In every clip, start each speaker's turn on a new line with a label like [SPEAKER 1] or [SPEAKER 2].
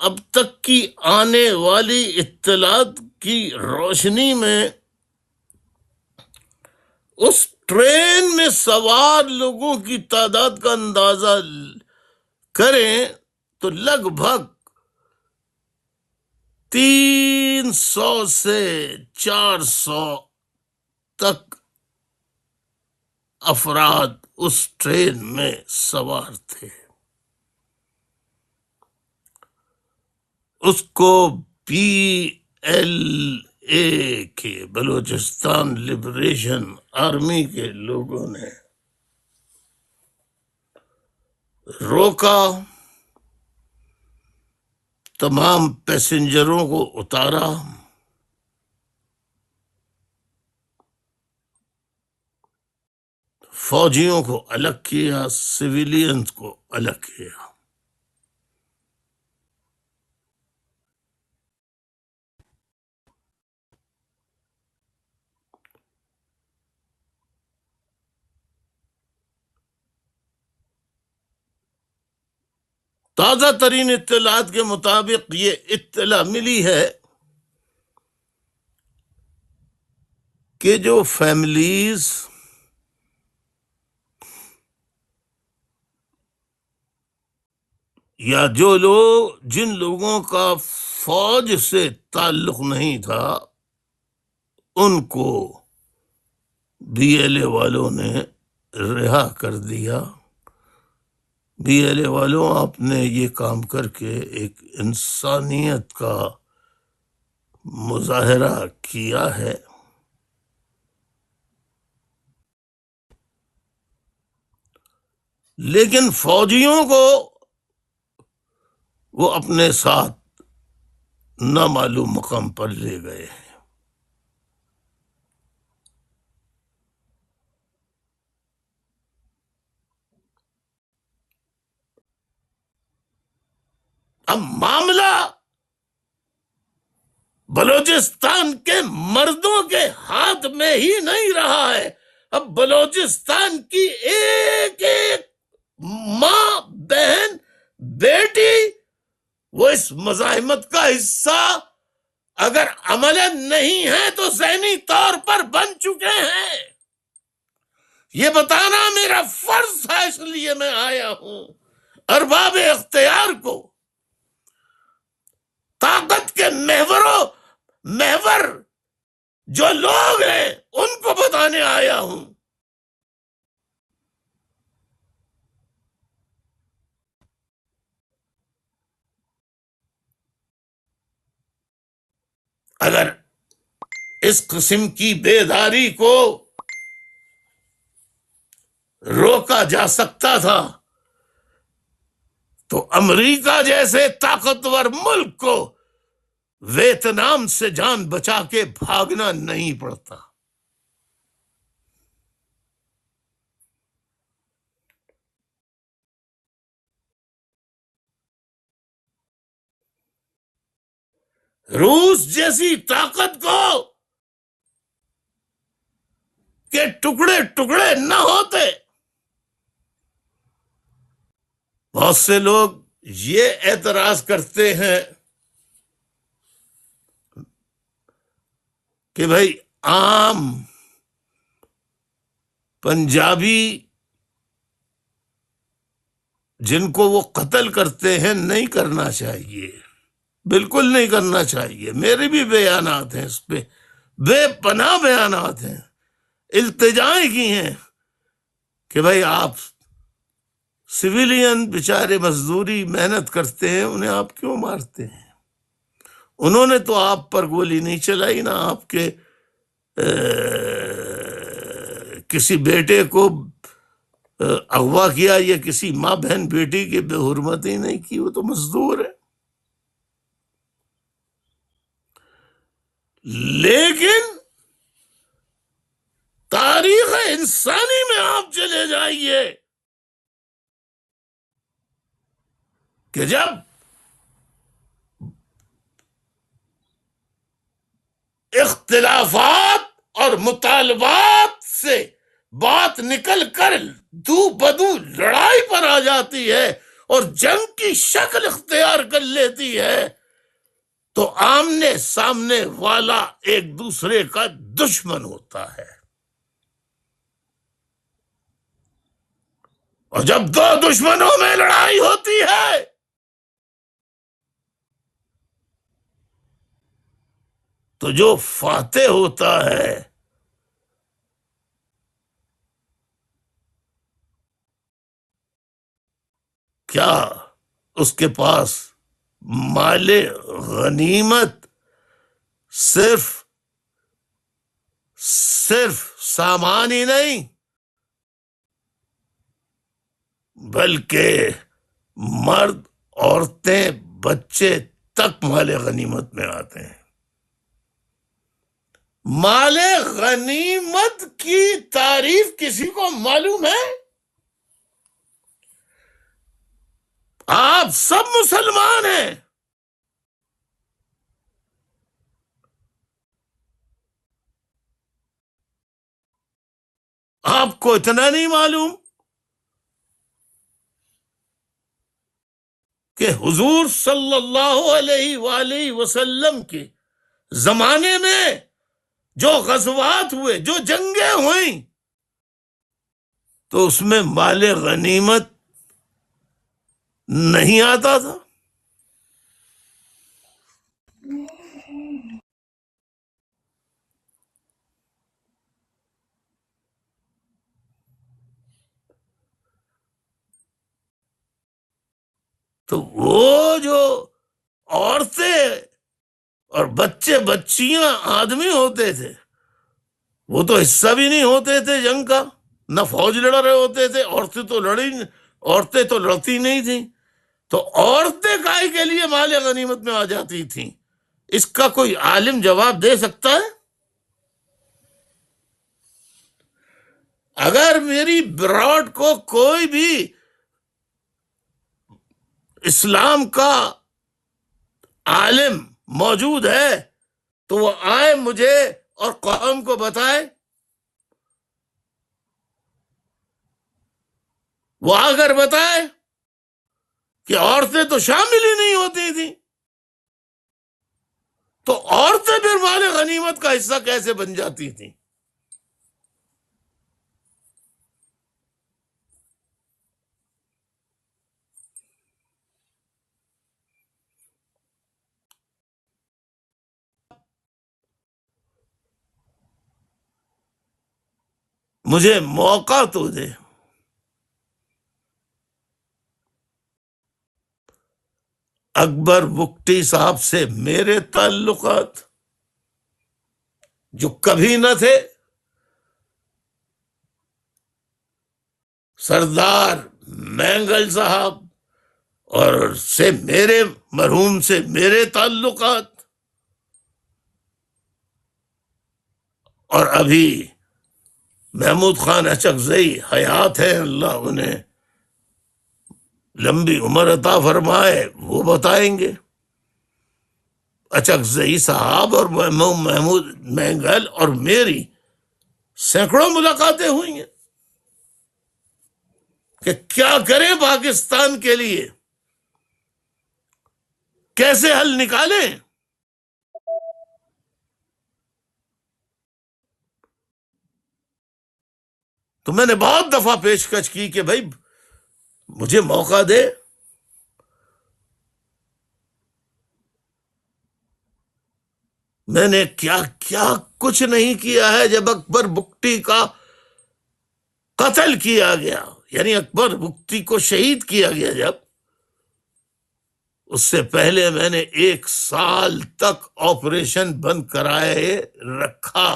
[SPEAKER 1] اب تک کی آنے والی اطلاعات کی روشنی میں اس ٹرین میں سوار لوگوں کی تعداد کا اندازہ کریں تو لگ بھگ 300 سے 400 تک افراد اس ٹرین میں سوار تھے۔ اس کو PLA کے بلوچستان لبریشن آرمی کے لوگوں نے روکا، تمام پیسنجروں کو اتارا، فوجیوں کو الگ کیا، سویلینز کو الگ کیا۔ تازہ ترین اطلاعات کے مطابق یہ اطلاع ملی ہے کہ جو فیملیز یا جو لوگ جن لوگوں کا فوج سے تعلق نہیں تھا ان کو BLA والوں نے رہا کر دیا۔ BLA والوں آپ نے یہ کام کر کے ایک انسانیت کا مظاہرہ کیا ہے۔ لیکن فوجیوں کو وہ اپنے ساتھ نامعلوم مقام پر لے گئے ہیں۔ اب معاملہ بلوچستان کے مردوں کے ہاتھ میں ہی نہیں رہا ہے، اب بلوچستان کی ایک ایک ماں، بہن، بیٹی وہ اس مزاحمت کا حصہ اگر عملاً نہیں ہے تو ذہنی طور پر بن چکے ہیں۔ یہ بتانا میرا فرض ہے، اس لیے میں آیا ہوں ارباب اختیار کو، طاقت کے محور جو لوگ ہیں ان کو بتانے آیا ہوں۔ اگر اس قسم کی بیداری کو روکا جا سکتا تھا تو امریکہ جیسے طاقتور ملک کو ویتنام سے جان بچا کے بھاگنا نہیں پڑتا۔ روس جیسی طاقت کو کہ ٹکڑے ٹکڑے نہ ہوتے۔ بہت سے لوگ یہ اعتراض کرتے ہیں کہ بھائی عام پنجابی جن کو وہ قتل کرتے ہیں نہیں کرنا چاہیے، بالکل نہیں کرنا چاہیے۔ میرے بھی بیانات ہیں اس پہ، بے پناہ بیانات ہیں، التجائیں کی ہیں کہ بھائی آپ سویلین بیچارے مزدوری محنت کرتے ہیں، انہیں آپ کیوں مارتے ہیں؟ انہوں نے تو آپ پر گولی نہیں چلائی، نہ آپ کے کسی بیٹے کو اغوا کیا یا کسی ماں بہن بیٹی کی بے حرمتی نہیں کی، وہ تو مزدور ہے۔ لیکن تاریخ انسانی میں آپ چلے جائیے کہ جب اختلافات اور مطالبات سے بات نکل کر دو بدو لڑائی پر آ جاتی ہے، اور جنگ کی شکل اختیار کر لیتی ہے تو آمنے سامنے والا ایک دوسرے کا دشمن ہوتا ہے. اور جب دو دشمنوں میں لڑائی ہوتی ہے تو جو فاتح ہوتا ہے کیا اس کے پاس مال غنیمت صرف سامان ہی نہیں بلکہ مرد، عورتیں، بچے تک مال غنیمت میں آتے ہیں. مال غنیمت کی تعریف کسی کو معلوم ہے؟ آپ سب مسلمان ہیں، آپ کو اتنا نہیں معلوم کہ حضور صلی اللہ علیہ وآلہ وسلم کے زمانے میں جو غزوات ہوئے، جو جنگیں ہوئیں، تو اس میں مال غنیمت نہیں آتا تھا. تو وہ جو عورتیں اور بچے بچیاں آدمی ہوتے تھے وہ تو حصہ بھی نہیں ہوتے تھے جنگ کا، نہ فوج لڑ رہے ہوتے تھے. عورتیں تو لڑتی نہیں تھیں، تو عورتیں کائے کے لیے مال غنیمت میں آ جاتی تھیں؟ اس کا کوئی عالم جواب دے سکتا ہے؟ اگر میری براڈ کو کوئی بھی اسلام کا عالم موجود ہے تو وہ آئے مجھے اور قوم کو بتائے. وہ آ کر بتائے کہ عورتیں تو شامل ہی نہیں ہوتی تھیں، تو عورتیں پھر مال غنیمت کا حصہ کیسے بن جاتی تھیں؟ مجھے موقع تو دے. اکبر بگٹی صاحب سے میرے تعلقات جو کبھی نہ تھے، سردار مینگل صاحب اور سے میرے مرحوم سے میرے تعلقات، اور ابھی محمود خان اچکزئی حیات ہیں، اللہ انہیں لمبی عمر عطا فرمائے، وہ بتائیں گے. اچکزئی صاحب اور محمود مینگل اور میری سینکڑوں ملاقاتیں ہوئی ہیں کہ کیا کریں پاکستان کے لیے، کیسے حل نکالیں. تو میں نے بہت دفعہ پیشکش کی کہ بھائی مجھے موقع دے. میں نے کیا کچھ نہیں کیا ہے. جب اکبر بگٹی کا قتل کیا گیا، یعنی اکبر بگٹی کو شہید کیا گیا، جب اس سے پہلے میں نے 1 سال تک آپریشن بند کرائے رکھا،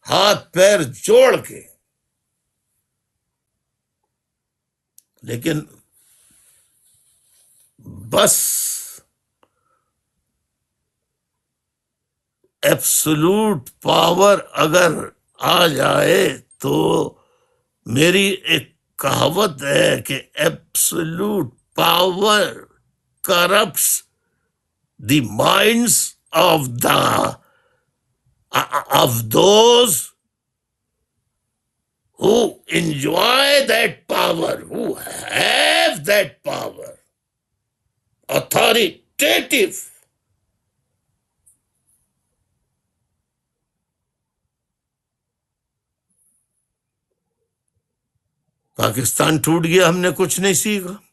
[SPEAKER 1] ہاتھ پیر جوڑ کے. لیکن بس ایبسولوٹ پاور اگر آ جائے تو میری ایک کہاوت ہے کہ absolute power corrupts the minds of those who enjoy that power, who have that power, authoritative. Pakistan ٹوٹ گیا، ہم نے کچھ نہیں سیکھا.